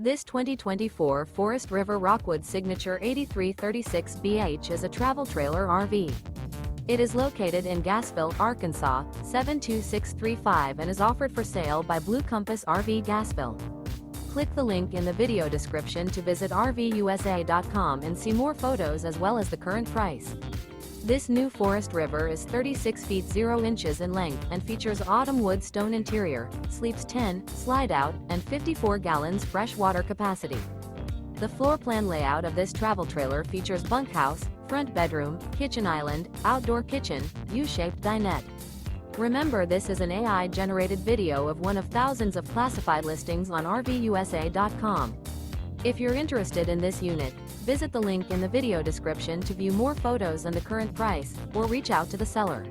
This 2024 Forest River Rockwood Signature 8336BH is a travel trailer RV. It is located in Gassville, Arkansas, 72635 and is offered for sale by Blue Compass RV Gassville. Click the link in the video description to visit RVUSA.com and see more photos as well as the current price. This new Forest River is 36 feet 0 inches in length and features autumn wood stone interior, sleeps 10, slide-out, and 54 gallons fresh water capacity. The floor plan layout of this travel trailer features bunkhouse, front bedroom, kitchen island, outdoor kitchen, U-shaped dinette. Remember, this is an AI-generated video of one of thousands of classified listings on RVUSA.com. If you're interested in this unit, visit the link in the video description to view more photos and the current price, or reach out to the seller.